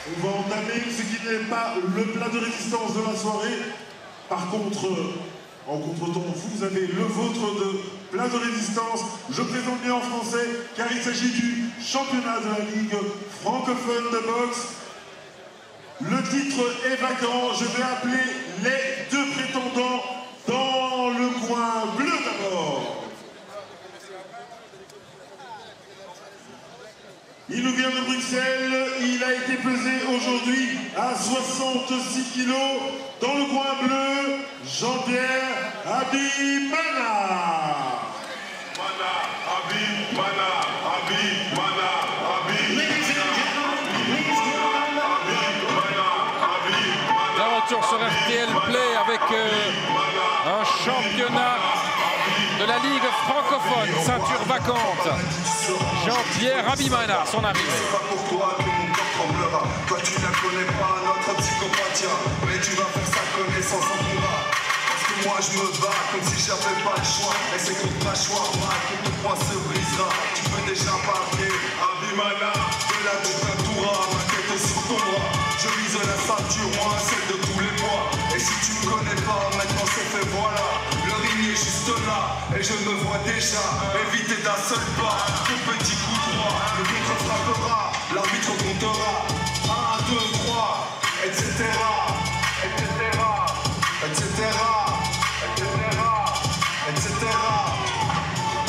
On va entamer ce qui n'est pas le plat de résistance de la soirée. Par contre, en contretemps, vous avez le vôtre de plat de résistance. Je présente bien en français, car il s'agit du championnat de la Ligue francophone de boxe. Le titre est vacant. Je vais appeler les deux prétendants dans le coin bleu d'abord. Il nous vient de Bruxelles, il a été pesé aujourd'hui à 66 kilos. Dans le coin bleu, Jean-Pierre Habib-Mana. De retour sur RTL Play avec un championnat de la Ligue francophone, ceinture vacante. Jean-Pierre Habib-Mana, son arrivée. Toi tu ne connais pas notre psychopathia, mais tu vas faire sa connaissance en combat. Parce que moi je me bats comme si j'avais pas le choix. Et c'est contre ma choix, que ton poids se brisera. Tu peux déjà parler, Habib-Mana. De la tête d'un toura, ma tête est sur ton bras. Je vise la ceinture, moi celle de tous les poids. Et si tu me connais pas, maintenant c'est fait, voilà. Le ring est juste là, et je me vois déjà éviter d'un seul pas. Ton petit coup droit, le contre frappera. L'arbitre comptera 1, 2, 3, etc. etc. etc. etc. etc.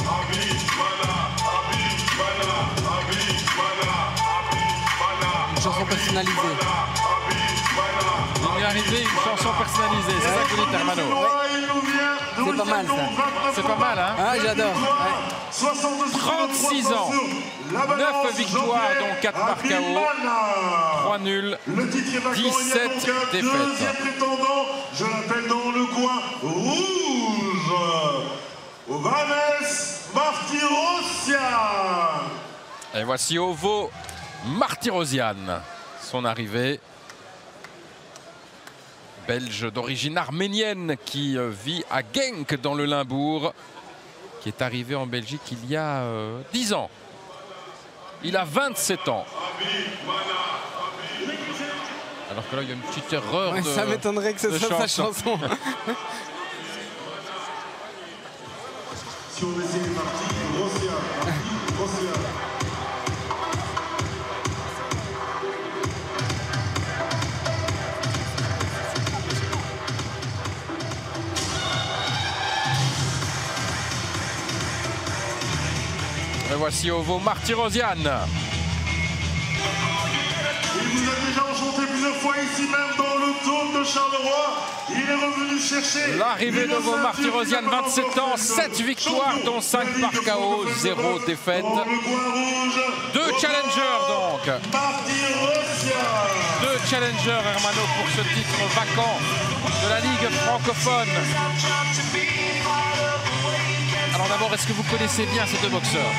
Habib-Mana, Habib-Mana, Habib-Mana, Habib-Mana. Une chanson personnalisée. Il est arrivé une chanson personnalisée, c'est ça que vous dites, Hermano. C'est pas mal ça. C'est pas mal, hein? Ah, j'adore. Ouais. 36 ans, 9 victoires, dont 4 par KO, 3 nuls, 17 défaites. Prétendant, je l'appelle dans le coin rouge, Ovanes Martirosyan. Et voici Ovo Martirosyan, son arrivée. Belge d'origine arménienne qui vit à Genk dans le Limbourg, qui est arrivé en Belgique il y a 10 ans. Il a 27 ans. Alors que là, il y a une petite erreur de ça m'étonnerait que ce soit sa chanson. Si on essaie les parties, Rossia. Et voici Ovo Martirosyan. Il vous a déjà enchanté plusieurs fois ici même dans le dôme de Charleroi. Il est revenu chercher l'arrivée d'Ovo Martirosyan, 27 ans, 7 victoires dont 5 par KO, 0 défaite. 2 challengers donc. 2 challengers, Hermano, pour ce titre vacant de la Ligue francophone. Alors d'abord, est-ce que vous connaissez bien ces deux boxeurs?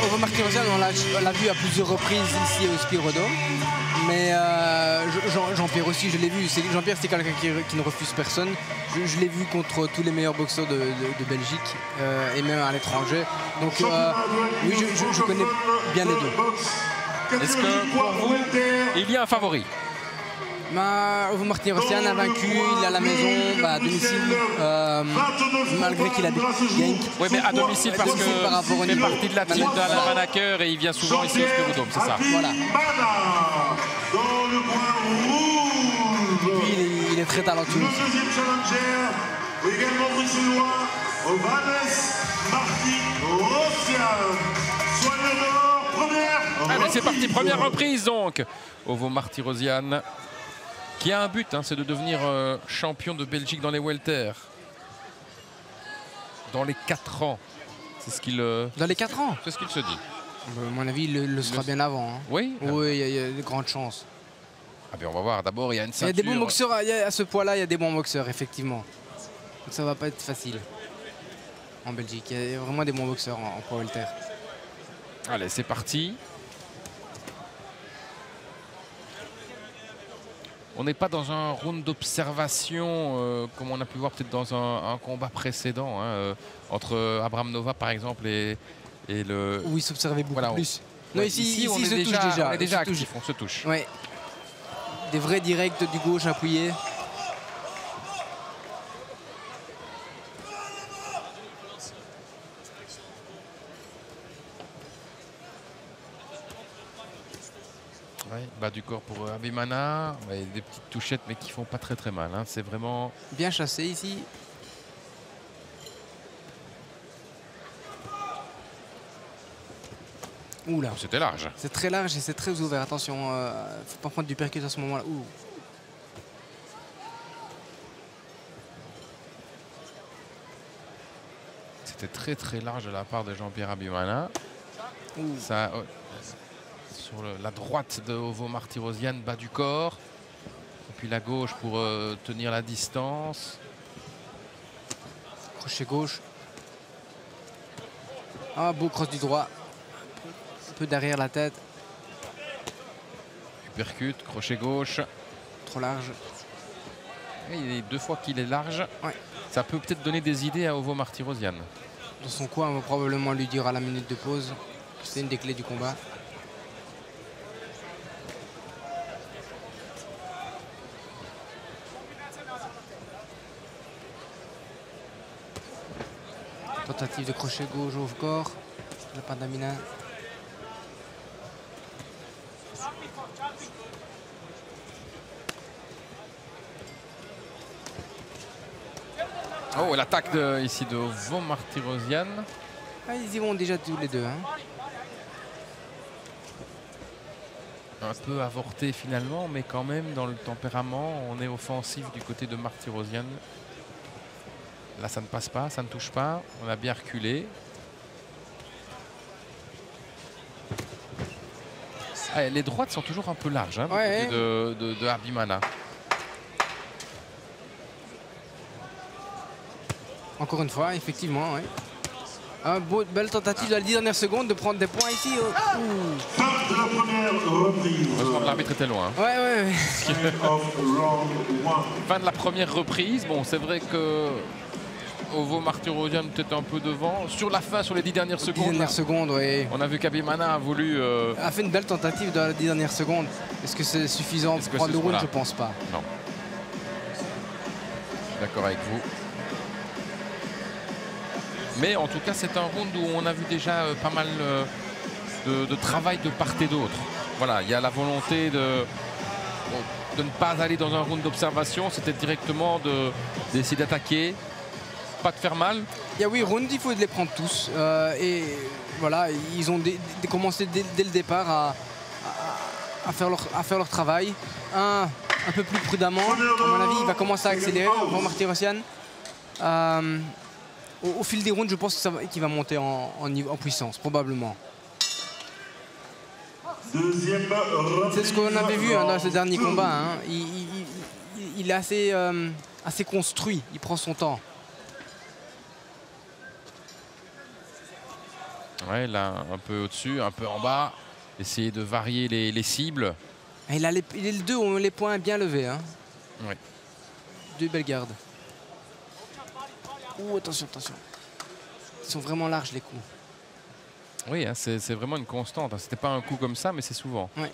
Ovo Martirosyan, on l'a vu à plusieurs reprises ici au Spirodome. Mais Jean-Pierre aussi, je l'ai vu. Jean-Pierre, c'est quelqu'un qui ne refuse personne. Je l'ai vu contre tous les meilleurs boxeurs de Belgique et même à l'étranger. Donc oui, je connais bien les deux. Est-ce que pour vous, il y a un favori? Ovo Martirosyan a vaincu, il est à la maison, à domicile, malgré qu'il a des Genk. Oui, mais à domicile parce que il fait partie de la team d'Alain Vanacker et il vient souvent ici au Spirodome, c'est ça? Voilà. Dans le coin rouge. Et puis il est très talentueux. Le deuxième challenger, également bruxellois, Ovanes Martirosyan. Soigneur d'or, première. Allez, c'est parti, première reprise donc. Ovo Martirosyan, qui a un but, hein, c'est de devenir champion de Belgique dans les welter. Dans les 4 ans. C'est ce qu'il... Dans les 4 ans? C'est ce qu'il se dit. À mon avis, il le sera bien avant. Hein. Oui? Oui, il y a de grandes chances. Ah ben on va voir. D'abord, il y a une ceinture. Il y a des bons boxeurs, à ce poids-là, il y a des bons boxeurs, effectivement. Donc ça va pas être facile en Belgique. Il y a vraiment des bons boxeurs en poids welter. Allez, c'est parti. On n'est pas dans un round d'observation comme on a pu voir peut-être dans un combat précédent, hein, entre Abraham Nova par exemple et le... Où il s'observait beaucoup plus. Non, ici on se est touche déjà, on est on déjà se touche. actif, on se touche. Ouais. Des vrais directs du gauche appuyé. Ouais, bas du corps pour Habimana. Ouais, des petites touchettes mais qui font pas très mal. Hein. C'est vraiment... Bien chassé ici. Oula. C'était large. C'est très large et c'est très ouvert. Attention, faut pas prendre du percute à ce moment-là. Ouh. C'était très large de la part de Jean-Pierre Habimana. Ça, sur la droite de Ovo Martirosyan, bas du corps. Et puis la gauche pour tenir la distance. Crochet gauche. Ah, beau cross du droit. Un peu derrière la tête. Uppercut, crochet gauche. Trop large. Et il est 2 fois qu'il est large. Ouais. Ça peut peut-être donner des idées à Ovo Martirosyan. Dans son coin, on va probablement lui dire à la minute de pause. C'est une des clés du combat. Tentative de crochet gauche au corps. La part d'Amina. Oh, l'attaque ici de Ovo Martirosyan. Ah, ils y vont déjà tous les deux. Hein. Un peu avorté finalement, mais quand même dans le tempérament, on est offensif du côté de Martirosyan. Là, ça ne passe pas, ça ne touche pas. On a bien reculé. Ah, les droites sont toujours un peu larges hein, du côté de Habimana. Encore une fois, effectivement. Ouais. Belle tentative de la 10 dernières secondes de prendre des points ici. Fin de la première reprise. Heureusement que l'arbitre était loin. Ouais. Fin de la première reprise. Bon, c'est vrai que Ovo Martirosyan était un peu devant. Sur la fin, sur les 10 dernières secondes. 10 dernières secondes, oui. On a vu qu'Habimana a voulu... a fait une belle tentative dans les 10 dernières secondes. Est-ce que c'est suffisant pour prendre le round? Je pense pas. Non. Je suis d'accord avec vous. Mais en tout cas, c'est un round où on a vu déjà pas mal de travail de part et d'autre. Voilà, il y a la volonté de ne pas aller dans un round d'observation. C'était directement d'essayer d'attaquer, pas de faire mal. Il y a 8 rounds, il faut les prendre tous. Et voilà, ils ont commencé dès le départ à faire leur travail. Un peu plus prudemment. À mon avis, il va commencer à accélérer pour Martirosyan. Au fil des rounds, je pense qu'il va monter en puissance, probablement. C'est ce qu'on avait vu dans ce dernier combat. Hein. Il est assez construit, il prend son temps. Ouais, là, un peu au-dessus, un peu en bas. Essayer de varier les cibles. Et il a les deux ont les points bien levés. Hein. Ouais. 2 belles gardes. Oh, attention. Ils sont vraiment larges les coups. Oui, hein, c'est vraiment une constante. C'était pas un coup comme ça, mais c'est souvent. Ouais.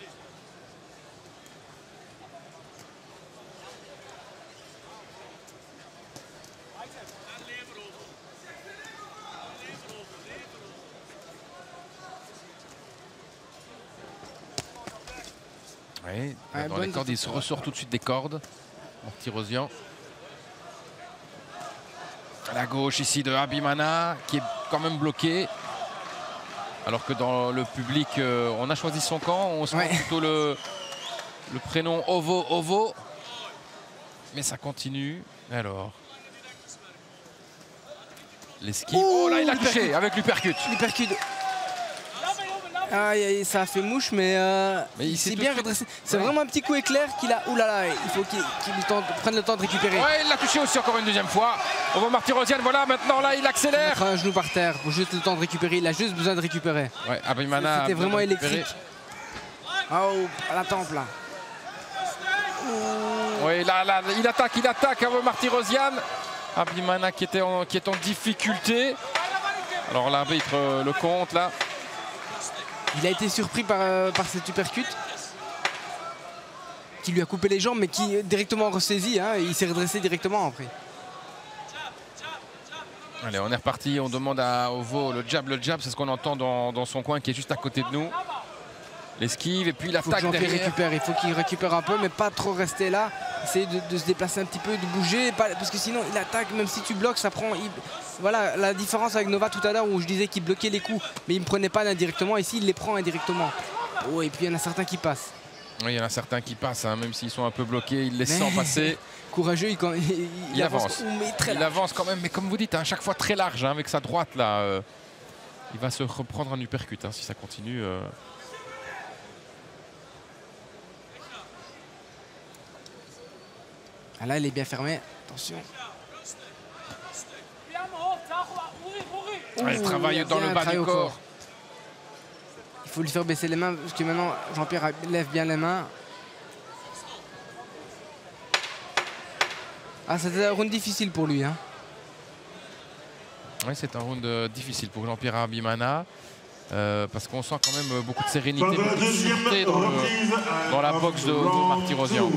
Oui, dans les cordes, il se ressort tout de suite des cordes. Martirosyan. À la gauche ici de Habimana qui est quand même bloqué. Alors que dans le public, on a choisi son camp. On se met plutôt le prénom Ovo. Mais ça continue. Alors. L'esquive. Oh là, il a touché avec l'uppercut. L'uppercut. Ah, ça a fait mouche, mais il s'est bien redressé. C'est vraiment un petit coup éclair qu'il a. Ouh là là, il faut qu'il prenne le temps de récupérer. Ouais, il l'a touché aussi encore une deuxième fois. Ovo Martirosyan, voilà, maintenant là, il accélère. Il mettra un genou par terre pour juste le temps de récupérer. Il a juste besoin de récupérer. Ouais, Habimana. C'était vraiment électrique. Oh, à la tempe là. Oui, là, il attaque Ovo Martirosyan. Habimana qui est en difficulté. Alors l'arbitre le compte là. Il a été surpris par cette uppercut qui lui a coupé les jambes, mais qui directement ressaisi. Hein, il s'est redressé directement après. Allez, on est reparti. On demande à Ovo le jab, c'est ce qu'on entend dans son coin qui est juste à côté de nous. L'esquive et puis l'attaque derrière. Récupère. Il faut qu'il récupère un peu, mais pas trop rester là. Essayer de se déplacer un petit peu, de bouger, parce que sinon il attaque. Même si tu bloques, ça prend. Voilà la différence avec Nova tout à l'heure où je disais qu'il bloquait les coups, mais il ne me prenait pas indirectement. Ici, il les prend indirectement. Oh, et puis il y en a certains qui passent. Oui, il y en a certains qui passent, hein, même s'ils sont un peu bloqués, il les sent passer. Courageux, il avance. Il avance quand même, mais comme vous dites, à chaque fois très large, hein, avec sa droite là. Il va se reprendre un uppercut hein, si ça continue. Ah là, il est bien fermé. Attention. Il travaille dans le bas du corps. Il faut lui faire baisser les mains parce que maintenant Jean-Pierre lève bien les mains. Ah, c'était un round difficile pour lui. Hein. Oui, c'est un round difficile pour Jean-Pierre Habimana. Parce qu'on sent quand même beaucoup de sérénité, beaucoup de sûreté dans la boxe de Ovo Martirosyan.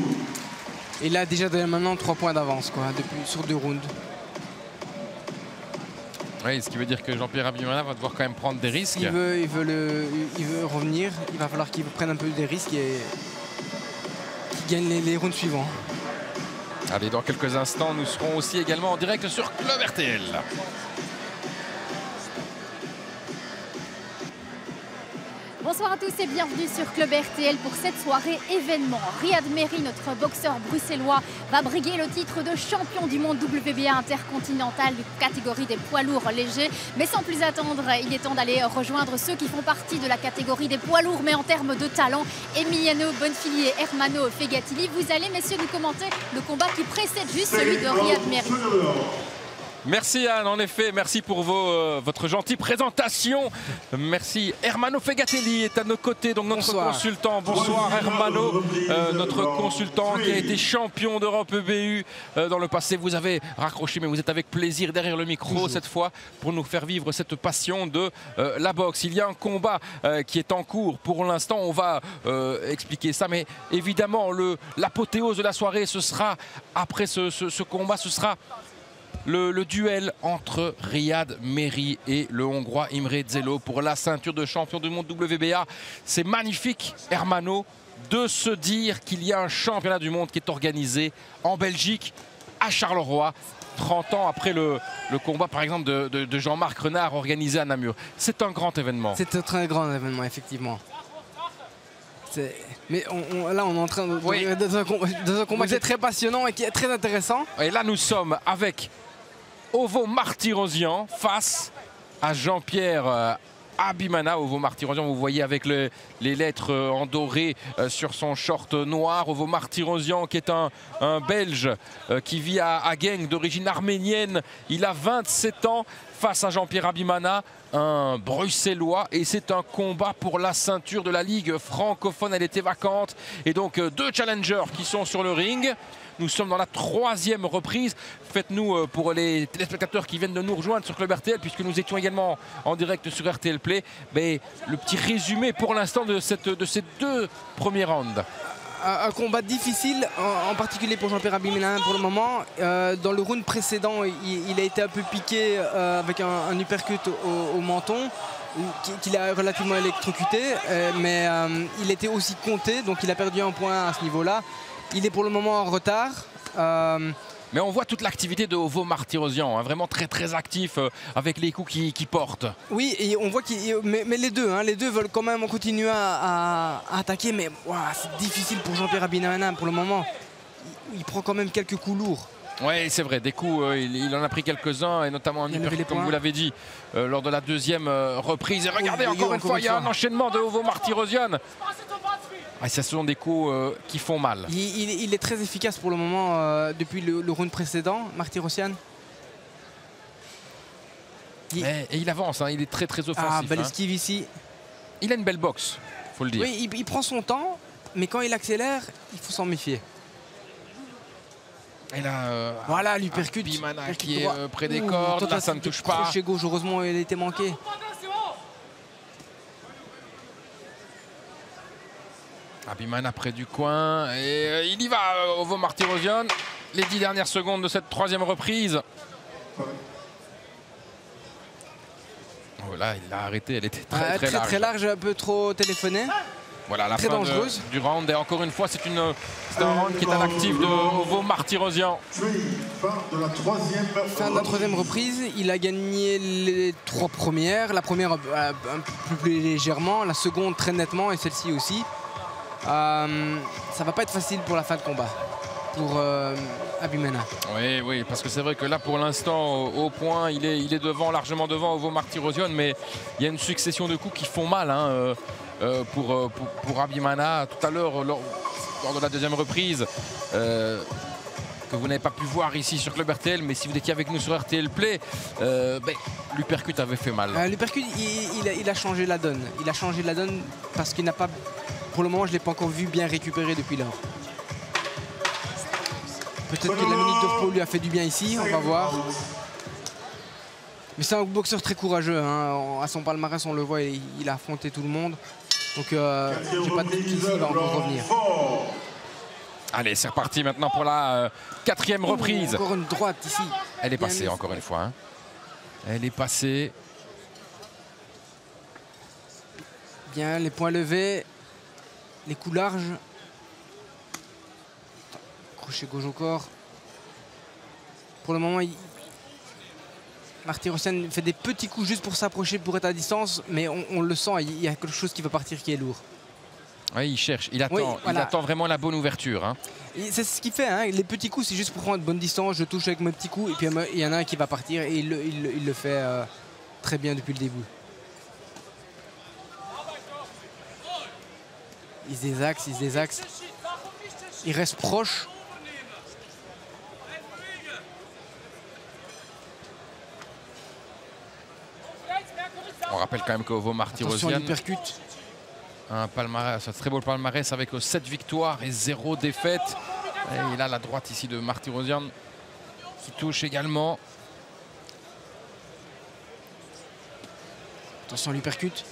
Et là, déjà maintenant 3 points d'avance sur 2 rounds. Oui, ce qui veut dire que Jean-Pierre Habimana va devoir quand même prendre des risques. Il veut revenir, il va falloir qu'il prenne un peu des risques et qu'il gagne les rounds suivants. Allez, dans quelques instants, nous serons aussi également en direct sur Club RTL. Bonsoir à tous et bienvenue sur Club RTL pour cette soirée événement. Riyad Merhi, notre boxeur bruxellois, va briguer le titre de champion du monde WBA intercontinental de catégorie des poids lourds légers. Mais sans plus attendre, il est temps d'aller rejoindre ceux qui font partie de la catégorie des poids lourds, mais en termes de talent. Emiliano Bonfili et Hermano Fegatili, vous allez, messieurs, nous commenter le combat qui précède juste celui de Riyad Merhi. Merci Anne, en effet, merci pour votre gentille présentation. Merci. Hermano Fegatelli est à nos côtés, donc notre consultant. Bonsoir Hermano, notre consultant qui a été champion d'Europe EBU dans le passé. Vous avez raccroché, mais vous êtes avec plaisir derrière le micro cette fois pour nous faire vivre cette passion de la boxe. Il y a un combat qui est en cours pour l'instant, on va expliquer ça, mais évidemment l'apothéose de la soirée, ce sera après ce combat, ce sera le duel entre Riyad Merhi et le Hongrois Imre Zelo pour la ceinture de champion du monde WBA. C'est magnifique, Hermano, de se dire qu'il y a un championnat du monde qui est organisé en Belgique, à Charleroi, 30 ans après le combat, par exemple, de Jean-Marc Renard organisé à Namur. C'est un grand événement. C'est un très grand événement, effectivement. Mais là, on est en train dans un combat qui est très passionnant et qui est très intéressant. Et là, nous sommes avec Ovo Martirosyan face à Jean-Pierre Habimana. Ovo Martirosyan, vous voyez avec les lettres en doré sur son short noir. Ovo Martirosyan qui est un Belge qui vit à Genk, d'origine arménienne. Il a 27 ans face à Jean-Pierre Habimana, un Bruxellois. Et c'est un combat pour la ceinture de la Ligue francophone. Elle était vacante. Et donc 2 challengers qui sont sur le ring. Nous sommes dans la 3e reprise. Faites-nous, pour les téléspectateurs qui viennent de nous rejoindre sur Club RTL, puisque nous étions également en direct sur RTL Play, le petit résumé pour l'instant de ces 2 premiers rounds. Un combat difficile, en particulier pour Jean-Pierre Habimana pour le moment. Dans le round précédent, il a été un peu piqué avec un uppercut au menton, qu'il a relativement électrocuté, mais il était aussi compté, donc il a perdu un point à ce niveau-là. Il est pour le moment en retard. Mais on voit toute l'activité de Ovo Martirosyan, hein, vraiment très très actif avec les coups qui portent. Oui, et on voit mais les deux veulent quand même continuer à attaquer, mais c'est difficile pour Jean-Pierre Habimana pour le moment. Il prend quand même quelques coups lourds. Oui, c'est vrai, des coups, il en a pris quelques-uns, et notamment un uppercut, comme vous l'avez dit, lors de la 2e reprise. Et regardez, encore une fois, il y a un enchaînement de Ovo Martirosyan. Ah, ce sont des coups qui font mal. Il est très efficace pour le moment depuis le round précédent, Martirosyan. Et il avance, hein, il est très très offensif. Ah, belle esquive ici. Il a une belle boxe, il faut le dire. Oui, il prend son temps, mais quand il accélère, il faut s'en méfier. Et là, voilà l'uppercut. Habimana qui est près des cordes, là ça ne touche pas. Crochet gauche, heureusement il a été manqué. Abimana près du coin et il y va, Ovo Martirosyan. Les 10 dernières secondes de cette troisième reprise. Oh là, il l'a arrêté, elle était très large. Très large, un peu trop téléphonée. Voilà, la très fin dangereuse. du round. Et encore une fois, c'est un round qui est à l'actif de Ovo Martirosyan. Fin de la troisième reprise, il a gagné les 3 premières. La première un peu plus légèrement, la seconde très nettement et celle-ci aussi. Ça va pas être facile pour la fin de combat pour Abimana. Oui, parce que c'est vrai que là, pour l'instant, au point, il est devant, largement devant Ovo Martirosyan, mais il y a une succession de coups qui font mal hein, pour Abimana. Tout à l'heure, lors de la deuxième reprise, que vous n'avez pas pu voir ici sur Club RTL, mais si vous étiez avec nous sur RTL Play, l'uppercut avait fait mal. L'uppercut, il a changé la donne. Il a changé la donne parce qu'il n'a pas, pour le moment, je ne l'ai pas encore vu bien récupérer depuis lors. Peut-être que la minute de repos lui a fait du bien ici, on va voir. Mais c'est un boxeur très courageux. Hein. À son palmarès, on le voit, il a affronté tout le monde. Donc, j'ai pas de doute qu'ici, il va encore revenir. Allez, c'est reparti maintenant pour la 4e reprise. Encore une droite ici. Elle est passée, encore une fois. Hein. Elle est passée. Bien, les points levés. Les coups larges. Crochet gauche au corps. Pour le moment, Martirosyan fait des petits coups juste pour s'approcher, pour être à distance, mais on le sent, il y a quelque chose qui va partir qui est lourd. Oui, il cherche, il attend, oui, voilà. Il attend vraiment la bonne ouverture. Hein. C'est ce qu'il fait, hein. Les petits coups, c'est juste pour prendre de bonne distance, je touche avec mes petits coups, et puis il y en a un qui va partir, et il le fait très bien depuis le début. Il se désaxe. Il reste proche. On rappelle quand même qu'Ovo Martirosyan un palmarès, un très beau palmarès avec 7 victoires et 0 défaites. Et il a la droite ici de Martirosyan qui touche également. Attention, l'uppercut.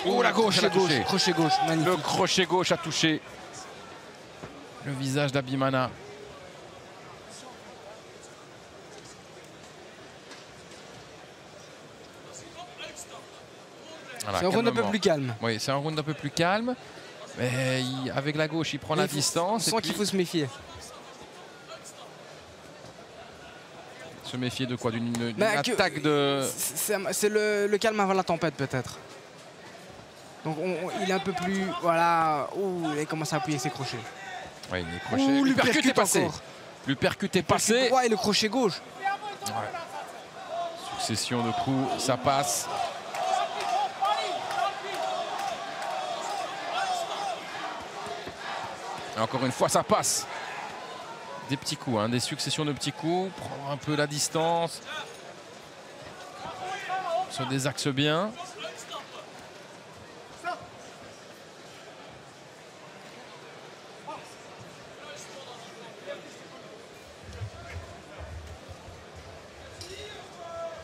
Oh, la gauche, elle a touché. Crochet gauche, magnifique. Le crochet gauche a touché le visage d'Abimana. Voilà, c'est un round un peu plus calme. Oui, c'est un round un peu plus calme. Mais avec la gauche, il prend la distance. On sent qu'il faut se méfier. Se méfier de quoi? D'une attaque de... C'est le calme avant la tempête, peut-être. Donc il est un peu plus... Voilà. Ouh, il commence à appuyer ses crochets. Oui, les crochets. L'uppercut est passé. L'uppercut est passé. Ouais, et le crochet gauche. Ouais. Succession de coups, ça passe. Et encore une fois, ça passe. Des petits coups, hein, des successions de petits coups. Prendre un peu la distance. Se désaxe bien.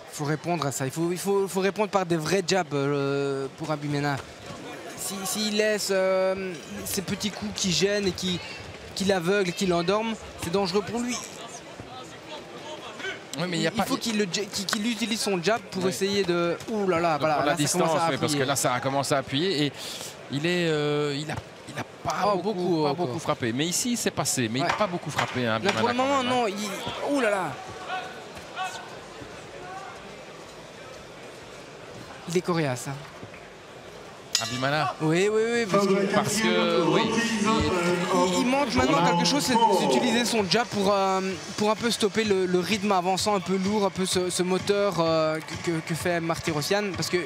Il faut répondre à ça. Il faut répondre par des vrais jabs pour Abimana. S'il laisse ces petits coups qui gênent et qui l'aveuglent, qui l'endorment, c'est dangereux pour lui. Oui, mais il faut qu'il utilise son jab pour essayer de... Ouh là là, voilà. La distance, oui, parce que là, ça a commencé à appuyer. Et il a pas beaucoup frappé. Mais ici, c'est passé. Mais il n'a pas beaucoup frappé. Hein, là, pour le moment, non. Ouh là là. Il est coriace. Hein. Abimana. Oui, parce que oui, il manque maintenant quelque chose, c'est d'utiliser son jab pour un peu stopper le rythme avançant un peu lourd, un peu ce moteur que fait Martirosyan, parce que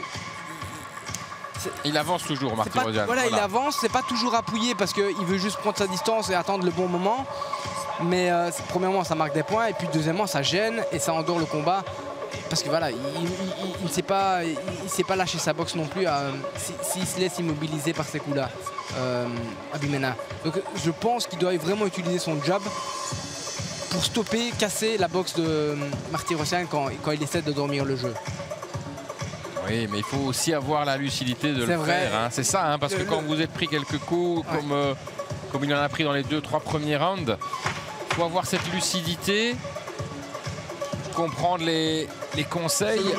il avance toujours, Martirosyan. Voilà, il avance, c'est pas toujours appuyé parce qu'il veut juste prendre sa distance et attendre le bon moment. Mais premièrement, ça marque des points, et puis deuxièmement, ça gêne et ça endort le combat. Parce que voilà, il ne sait pas lâcher sa boxe non plus s'il se laisse immobiliser par ces coups-là, Abimana. Donc je pense qu'il doit vraiment utiliser son jab pour stopper, casser la boxe de Martirosyan quand il essaie de dormir le jeu. Oui, mais il faut aussi avoir la lucidité de le vrai. faire. Hein. C'est ça, hein, parce que quand vous êtes pris quelques coups, comme il en a pris dans les 2-3 premiers rounds, il faut avoir cette lucidité, comprendre les conseils.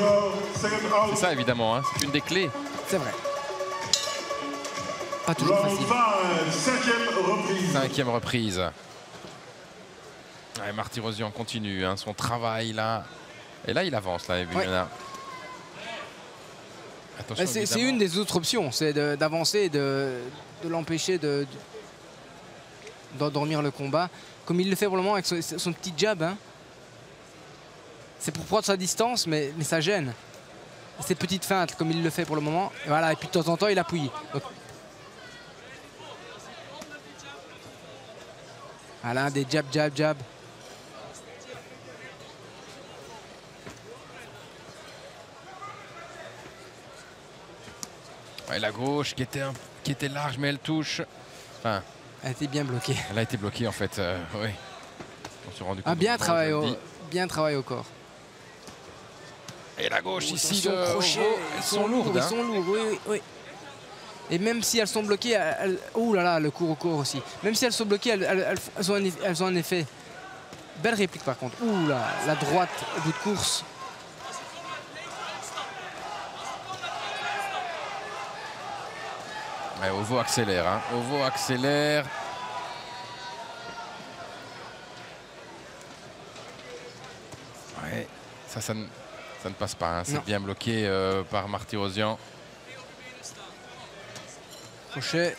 C'est ça, évidemment, hein. C'est une des clés. C'est vrai. Pas toujours facile. Cinquième reprise. Ouais, Martirosyan continue hein, son travail là. Et là, il avance, là, Abimana. C'est une des autres options, c'est d'avancer et de l'empêcher d'endormir le combat. Comme il le fait pour le moment avec son petit jab. Hein. C'est pour prendre sa distance, mais ça gêne. Ces petites feintes, comme il le fait pour le moment. Et voilà, et puis de temps en temps, il appuie. Donc, voilà, des jab, jab, jab. Ouais, la gauche qui était large, mais elle touche. Enfin, elle était bien bloquée. Elle a été bloquée en fait. Oui. On s'est rendu compte. Bien travaillé au corps. Et la gauche ici, de crochet, elles sont lourdes. Ils sont lourds, oui. Et même si elles sont bloquées, oh là là, le cours au corps aussi. Même si elles sont bloquées, elles ont un effet. Belle réplique par contre. Ouh là, la droite au bout de course. Ouais, Ovo accélère. Hein. Ovo accélère. Ouais, ça ne passe pas. Hein. C'est bien bloqué par Martirosyan. Crochet.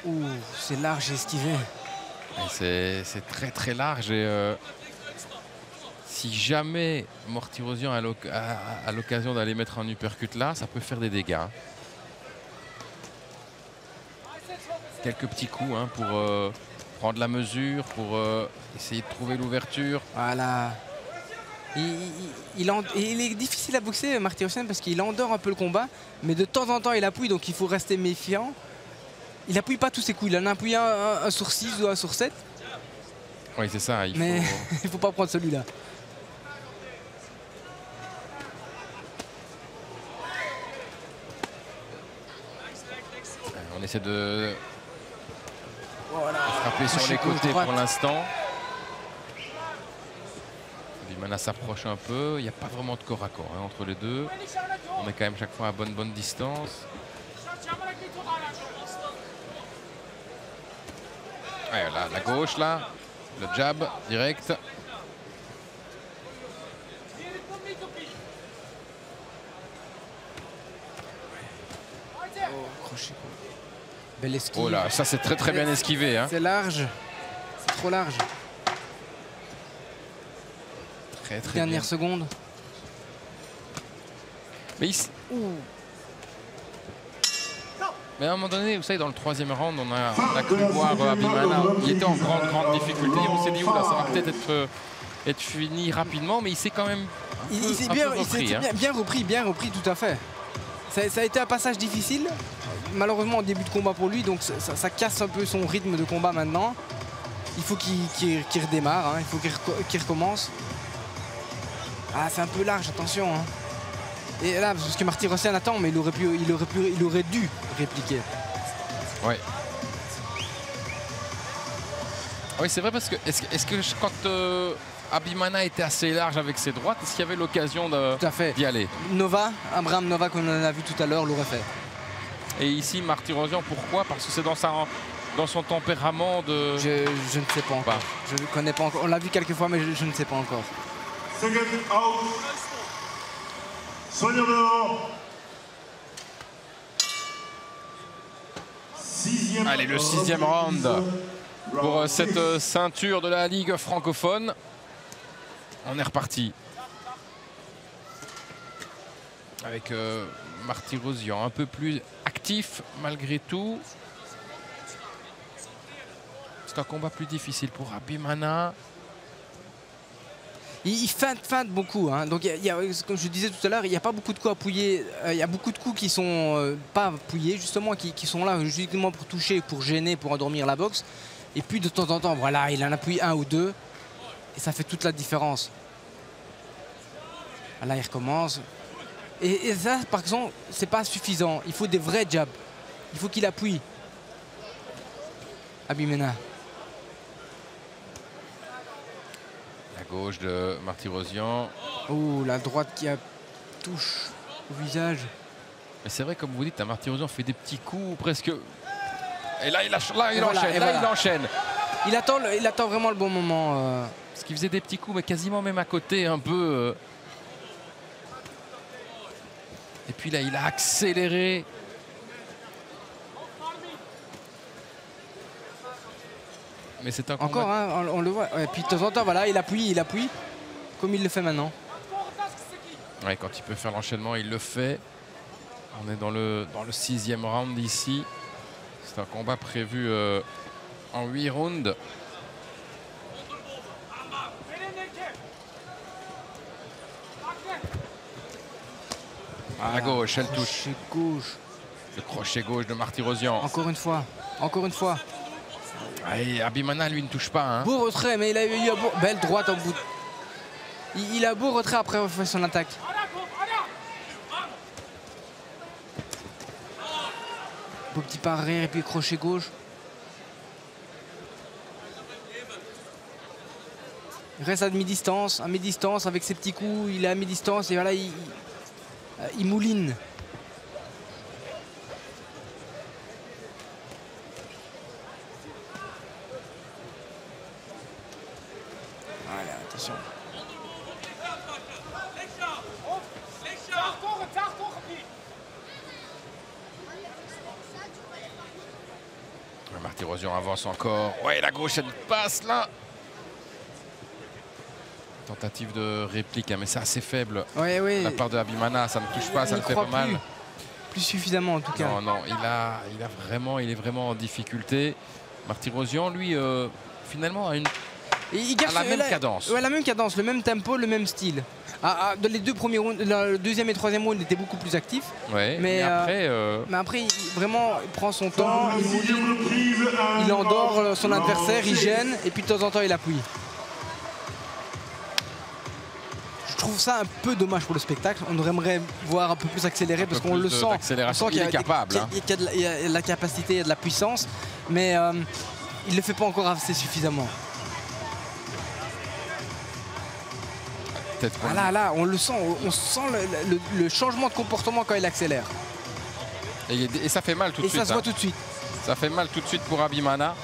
Ouh, c'est large et esquivé. C'est très très large. Et si jamais Martirosyan a l'occasion d'aller mettre un uppercut là, ça peut faire des dégâts. Hein. Quelques petits coups hein, pour prendre la mesure, pour essayer de trouver l'ouverture. Voilà. Il est difficile à boxer, Martirosyan, parce qu'il endort un peu le combat, mais de temps en temps il appuie, donc il faut rester méfiant. Il n'appuie pas tous ses coups, il en a appuyé un sur 6 ou un sur 7. Oui, c'est ça. Mais il ne faut pas prendre celui-là. On essaie de frapper sur les côtés pour l'instant. Abimana s'approche un peu. Il n'y a pas vraiment de corps à corps hein, entre les deux. On est quand même chaque fois à bonne distance. Ouais, là, la gauche, là. Le jab direct. Crochet. Belle esquive. Oh là, ça c'est très bien esquivé. Hein. C'est large. C'est trop large. Très Dernière bien. seconde. Mais à un moment donné, vous savez, dans le troisième round, on a cru voir Abimana. Il était en grande difficulté. On s'est dit, oula, ça va peut-être être fini rapidement, mais il s'est quand même bien repris, tout à fait. Ça a été un passage difficile, malheureusement au début de combat pour lui, donc ça casse un peu son rythme de combat maintenant. Il faut qu'il redémarre, hein, il faut qu'il recommence. Ah, c'est un peu large, attention. Hein. Et là, parce que Martirosyan attend, mais il aurait dû répliquer. Ouais. Oui, c'est vrai, parce que est-ce que quand Abimana était assez large avec ses droites, est-ce qu'il y avait l'occasion d'y aller? Abraham Nova, comme on en a vu tout à l'heure, l'aurait fait. Et ici, Martirosyan, pourquoi? Parce que c'est dans son tempérament de... Je ne sais pas encore. Je ne connais pas encore. On l'a vu quelques fois, mais je ne sais pas encore. Second out. Soignons dehors. Allez, le 6e round pour cette ceinture de la Ligue francophone. On est reparti. Avec Martirosyan un peu plus actif malgré tout. C'est un combat plus difficile pour Abimana. Il feinte beaucoup. Hein. Donc, comme je disais tout à l'heure, il n'y a pas beaucoup de coups appuyés. Il y a beaucoup de coups qui sont pas appuyés, justement, qui sont là justement pour toucher, pour gêner, pour endormir la boxe. Et puis de temps en temps, voilà, il en appuie un ou deux. Et ça fait toute la différence. Là, il recommence. Et ça, par exemple, c'est pas suffisant. Il faut des vrais jabs. Il faut qu'il appuie. Abimena. La gauche de Martirosyan. Oh, la droite qui touche au visage. Mais c'est vrai, comme vous dites, Martirosyan fait des petits coups presque. Et là, il enchaîne. Il attend vraiment le bon moment. Parce qu'il faisait des petits coups, mais quasiment même à côté, un peu. Et puis là, il a accéléré. Mais c'est un Encore, combat... hein, on le voit. Et puis de temps en temps, voilà, il appuie, comme il le fait maintenant. Ouais, quand il peut faire l'enchaînement, il le fait. On est dans le 6e round ici. C'est un combat prévu en 8 rounds. À gauche, elle touche. Gauche. Le crochet gauche de Martirosyan. Encore une fois. Encore une fois. Et Abimana, lui, ne touche pas. Hein. Beau retrait, mais il a eu un beau... Belle droite au bout. Il a beau retrait après avoir fait son attaque. Beau petit pas arrière et puis crochet gauche. Il reste à mi-distance avec ses petits coups. Il est à mi-distance et voilà, il mouline. Voilà, attention. Martirosyan avance encore. Ouais, la gauche, elle passe là. Tentative de réplique, hein, mais c'est assez faible. Ouais, ouais. De la part de Abimana, ça ne touche pas, ça le fait pas mal. Plus suffisamment en tout cas. Non, il est vraiment en difficulté. Martirosyan, lui, finalement, a la même cadence. Ouais, la même cadence, le même tempo, le même style. Dans les deux premiers rounds, le deuxième et troisième round, il était beaucoup plus actif. Ouais, mais après, vraiment, il prend son temps, il mouline, il endort son adversaire, il gêne, et puis de temps en temps, il appuie. Je trouve ça un peu dommage pour le spectacle. On aimerait voir un peu plus accéléré parce qu'on le sent. On sent qu'il est capable. Il y a de la capacité, il y a de la puissance, mais il ne le fait pas encore assez suffisamment. Voilà, là, on le sent, on sent le changement de comportement quand il accélère. Et ça fait mal tout de suite. Et ça se voit tout de suite. Ça fait mal tout de suite pour Abimana.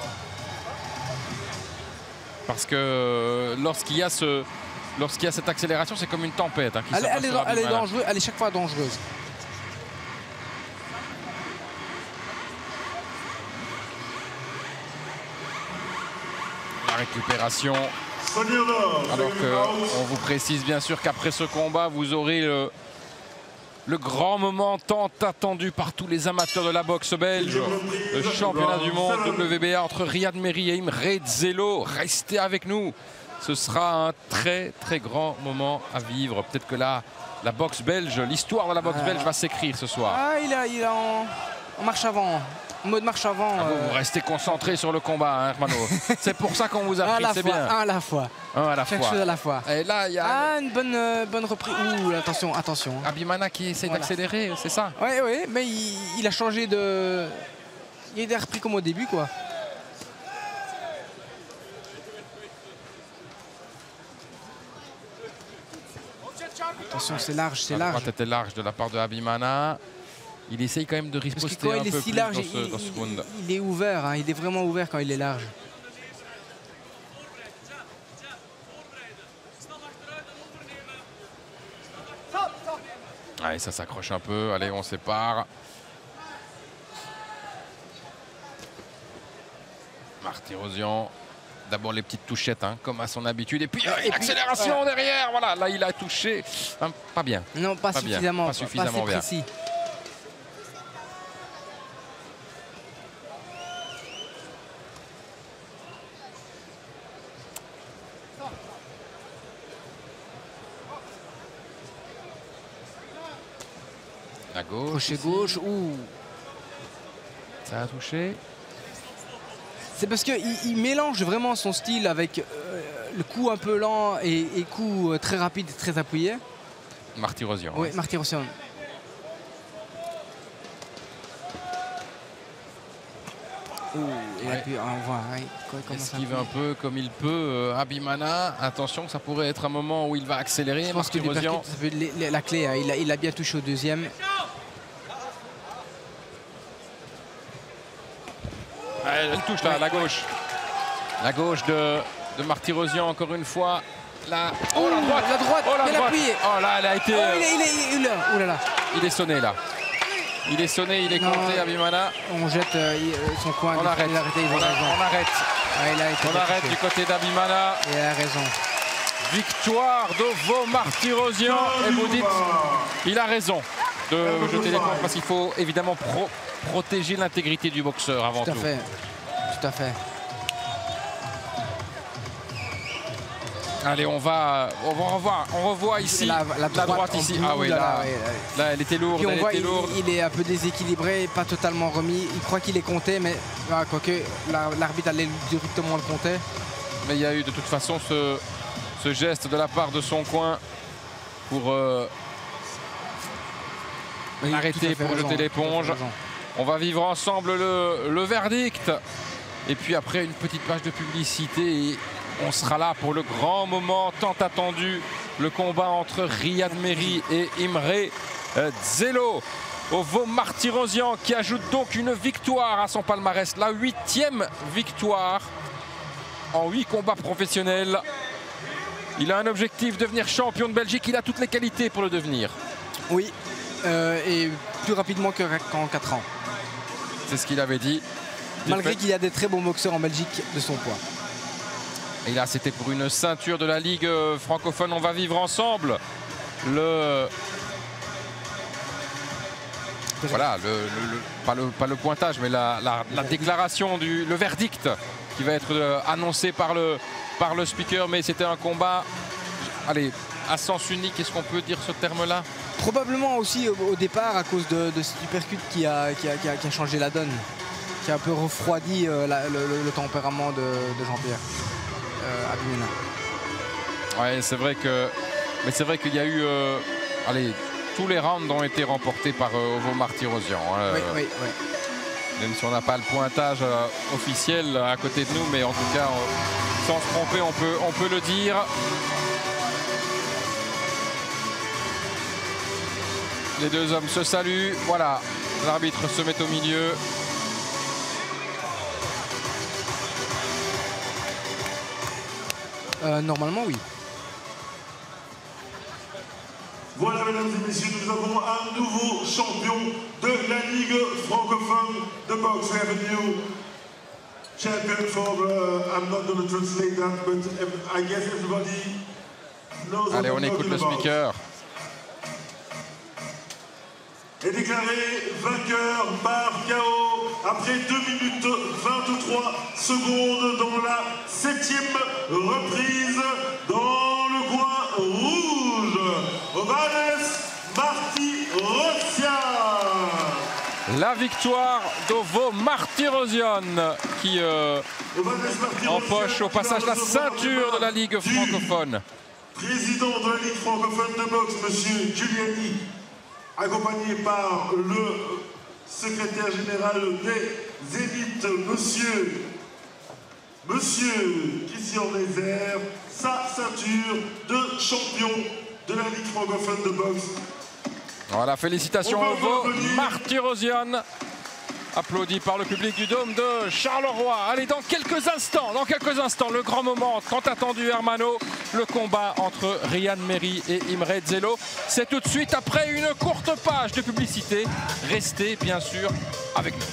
Parce que lorsqu'il y a cette accélération, c'est comme une tempête. Hein, elle est dangereuse, elle est chaque fois dangereuse. La récupération. Alors qu'on vous précise bien sûr qu'après ce combat, vous aurez le grand moment tant attendu par tous les amateurs de la boxe belge. Le championnat du monde WBA entre Riyad Merhi et Imre Zello. Restez avec nous. Ce sera un très très grand moment à vivre. Peut-être que là, la boxe belge, l'histoire de la boxe belge va s'écrire ce soir. Il est en marche avant. En mode marche avant. Vous restez concentré sur le combat, hein, Hermano. C'est pour ça qu'on vous a pris, c'est bien. Un à la fois. Chaque chose à la fois. Et là, il y a une bonne reprise. Ouh, attention. Abimana qui essaie d'accélérer, c'est ça? Oui, mais il a changé de... Il a repris comme au début, quoi. Attention, c'est large, c'est large. La droite était large de la part de Abimana. Il essaye quand même de riposter un peu plus dans ce round. Il est ouvert, hein, il est vraiment ouvert quand il est large. Allez, ça s'accroche un peu. Allez, on sépare. Martirosyan. D'abord les petites touchettes, hein, comme à son habitude. Et puis accélération derrière. Voilà, là il a touché. Enfin, pas bien. Non, pas suffisamment. Pas suffisamment bien. Précis. La gauche. Crochet gauche. Ouh. Ça a touché. C'est parce qu'il mélange vraiment son style avec le coup un peu lent et coup très rapide et très appuyé. Martirosyan. Oui, Martirosyan. Et puis on voit, esquive un peu comme il peut. Abimana, attention, ça pourrait être un moment où il va accélérer. Je pense que Martirosyan, ça peut être la clé. Hein. Il a bien touché au deuxième. Elle touche là, la gauche. La gauche de Martirosyan encore une fois. Là, oh, la droite, oh, la droite. Appuyé. Oh là, elle a été. Il est sonné là. Il est sonné, il est compté, Abimana. On jette son coin. On arrête. On arrête. On arrête du côté d'Abimana. Et il a raison. Victoire d'Ovo Martirosyan. Et vous dites, il a raison de jeter les points parce qu'il faut évidemment protéger l'intégrité du boxeur avant tout. Tout à fait. Allez, on revoit ici la droite ici. Ah oui, là, elle était lourde. Il est un peu déséquilibré, pas totalement remis. Il croit qu'il est compté, mais quoique l'arbitre allait directement le compter. Mais il y a eu de toute façon ce geste de la part de son coin pour arrêter, pour jeter l'éponge. On va vivre ensemble le verdict. Et puis après, une petite page de publicité. Et on sera là pour le grand moment tant attendu, le combat entre Riyad Merhi et Imre Dzelo. Ovo Martirosyan qui ajoute donc une victoire à son palmarès, la 8e victoire en 8 combats professionnels. Il a un objectif, devenir champion de Belgique, il a toutes les qualités pour le devenir. Oui, et plus rapidement qu'en 4 ans. C'est ce qu'il avait dit. Malgré qu'il y a des très bons boxeurs en Belgique de son poids. Et là, c'était pour une ceinture de la Ligue francophone. On va vivre ensemble voilà, pas le pointage, mais la déclaration, le verdict qui va être annoncé par le speaker. Mais c'était un combat, allez, à sens unique. Est-ce qu'on peut dire ce terme-là? Probablement aussi au départ à cause de ce uppercut qui a changé la donne, qui a un peu refroidi le tempérament de Jean-Pierre. Ouais, c'est vrai qu'il y a eu allez, tous les rounds ont été remportés par Ovo Martirosyan. Oui. Même si on n'a pas le pointage officiel à côté de nous, mais en tout cas, sans se tromper, on peut le dire. Les deux hommes se saluent. Voilà, l'arbitre se met au milieu. Normalement, oui. Voilà, mesdames et messieurs, nous avons un nouveau champion de la Ligue francophone de boxe. We have a new champion for, I'm not going to translate that, but I guess everybody knows. Allez, on écoute le speaker. Est déclaré vainqueur par KO après 2 minutes 23 secondes dans la 7e reprise dans le coin rouge. Ovanes Martirosyan. La victoire d'Ovo Martirosyan qui empoche au passage la ceinture de la Ligue francophone. Président de la Ligue francophone de boxe, monsieur Giuliani, accompagné par le secrétaire général des élites, monsieur Christian Désert, sa ceinture de champion de la Ligue francophone de boxe. Voilà, félicitations à Ovo Martirosyan, applaudi par le public du Dôme de Charleroi. Allez, dans quelques instants, le grand moment tant attendu, Hermano, le combat entre Riyad Merhi et Imre Dzelo. C'est tout de suite après une courte page de publicité. Restez bien sûr avec nous.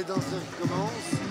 les danseurs qui commencent.